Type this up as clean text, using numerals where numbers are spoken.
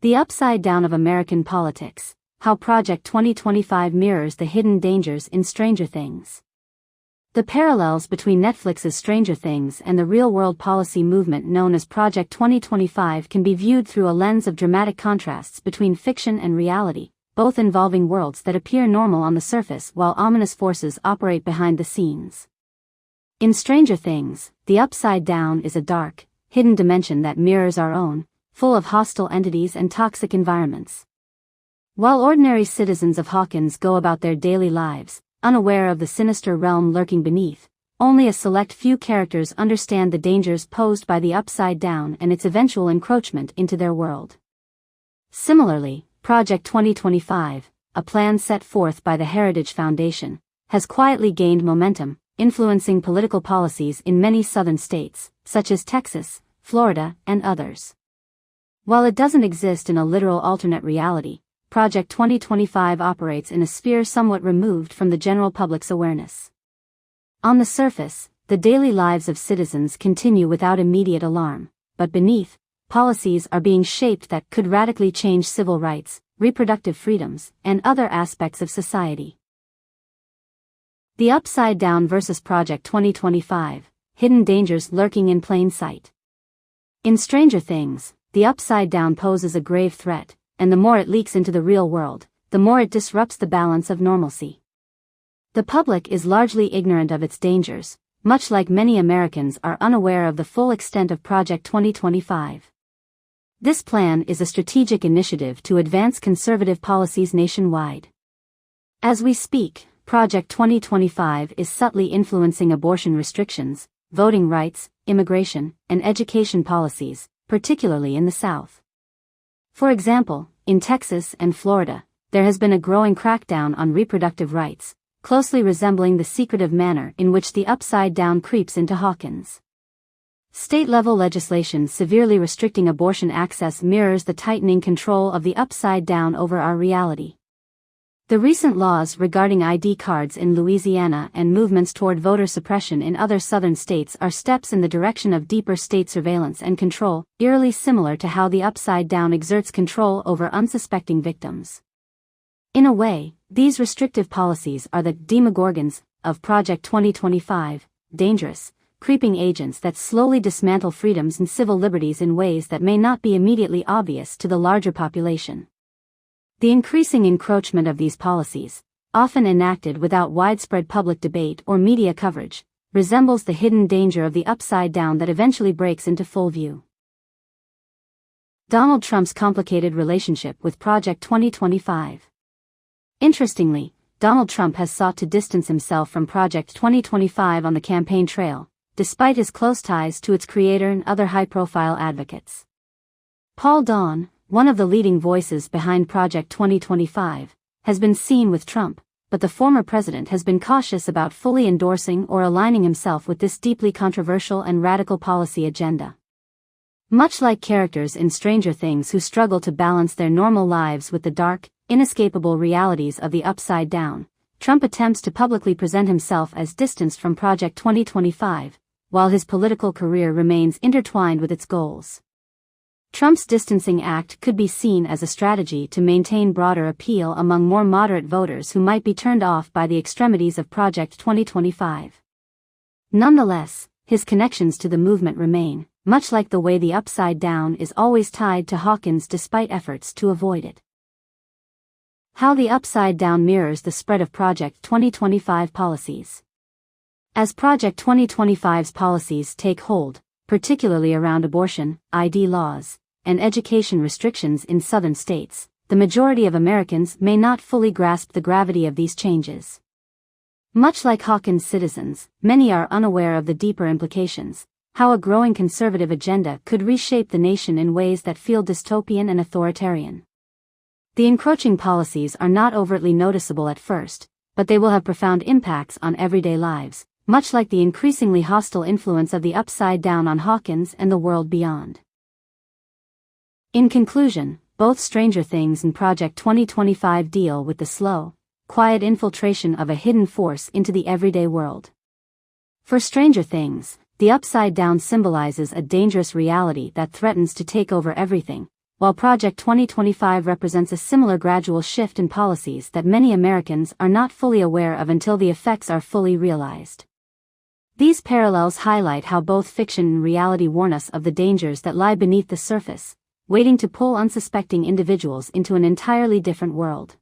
The upside down of American politics, how Project 2025 mirrors the hidden dangers in Stranger Things. The parallels between Netflix's Stranger Things and the real-world policy movement known as Project 2025 can be viewed through a lens of dramatic contrasts between fiction and reality, both involving worlds that appear normal on the surface while ominous forces operate behind the scenes. In Stranger Things, the upside down is a dark, hidden dimension that mirrors our own, full of hostile entities and toxic environments. While ordinary citizens of Hawkins go about their daily lives, unaware of the sinister realm lurking beneath, only a select few characters understand the dangers posed by the upside down and its eventual encroachment into their world. Similarly, Project 2025, a plan set forth by the Heritage Foundation, has quietly gained momentum, influencing political policies in many southern states, such as Texas, Florida, and others. While it doesn't exist in a literal alternate reality, Project 2025 operates in a sphere somewhat removed from the general public's awareness. On the surface, the daily lives of citizens continue without immediate alarm, but beneath, policies are being shaped that could radically change civil rights, reproductive freedoms, and other aspects of society. The Upside Down vs. Project 2025, hidden dangers lurking in plain sight. In Stranger Things, the upside down poses a grave threat, and the more it leaks into the real world, the more it disrupts the balance of normalcy. The public is largely ignorant of its dangers, much like many Americans are unaware of the full extent of Project 2025. This plan is a strategic initiative to advance conservative policies nationwide. As we speak, Project 2025 is subtly influencing abortion restrictions, voting rights, immigration, and education policies, particularly in the South. For example, in Texas and Florida, there has been a growing crackdown on reproductive rights, closely resembling the secretive manner in which the upside down creeps into Hawkins. State-level legislation severely restricting abortion access mirrors the tightening control of the upside down over our reality. The recent laws regarding ID cards in Louisiana and movements toward voter suppression in other southern states are steps in the direction of deeper state surveillance and control, eerily similar to how the upside down exerts control over unsuspecting victims. In a way, these restrictive policies are the demogorgons of Project 2025, dangerous, creeping agents that slowly dismantle freedoms and civil liberties in ways that may not be immediately obvious to the larger population. The increasing encroachment of these policies, often enacted without widespread public debate or media coverage, resembles the hidden danger of the upside down that eventually breaks into full view. Donald Trump's complicated relationship with Project 2025. Interestingly, Donald Trump has sought to distance himself from Project 2025 on the campaign trail, despite his close ties to its creator and other high-profile advocates. Paul Dawn, one of the leading voices behind Project 2025, has been seen with Trump, but the former president has been cautious about fully endorsing or aligning himself with this deeply controversial and radical policy agenda. Much like characters in Stranger Things who struggle to balance their normal lives with the dark, inescapable realities of the upside down, Trump attempts to publicly present himself as distanced from Project 2025, while his political career remains intertwined with its goals. Trump's distancing act could be seen as a strategy to maintain broader appeal among more moderate voters who might be turned off by the extremities of Project 2025. Nonetheless, his connections to the movement remain, much like the way the upside down is always tied to Hawkins despite efforts to avoid it. How the upside down mirrors the spread of Project 2025 policies. As Project 2025's policies take hold, particularly around abortion, ID laws, and education restrictions in southern states, the majority of Americans may not fully grasp the gravity of these changes. Much like Hawkins citizens, many are unaware of the deeper implications, how a growing conservative agenda could reshape the nation in ways that feel dystopian and authoritarian. The encroaching policies are not overtly noticeable at first, but they will have profound impacts on everyday lives, much like the increasingly hostile influence of the upside down on Hawkins and the world beyond. In conclusion, both Stranger Things and Project 2025 deal with the slow, quiet infiltration of a hidden force into the everyday world. For Stranger Things, the upside down symbolizes a dangerous reality that threatens to take over everything, while Project 2025 represents a similar gradual shift in policies that many Americans are not fully aware of until the effects are fully realized. These parallels highlight how both fiction and reality warn us of the dangers that lie beneath the surface, waiting to pull unsuspecting individuals into an entirely different world.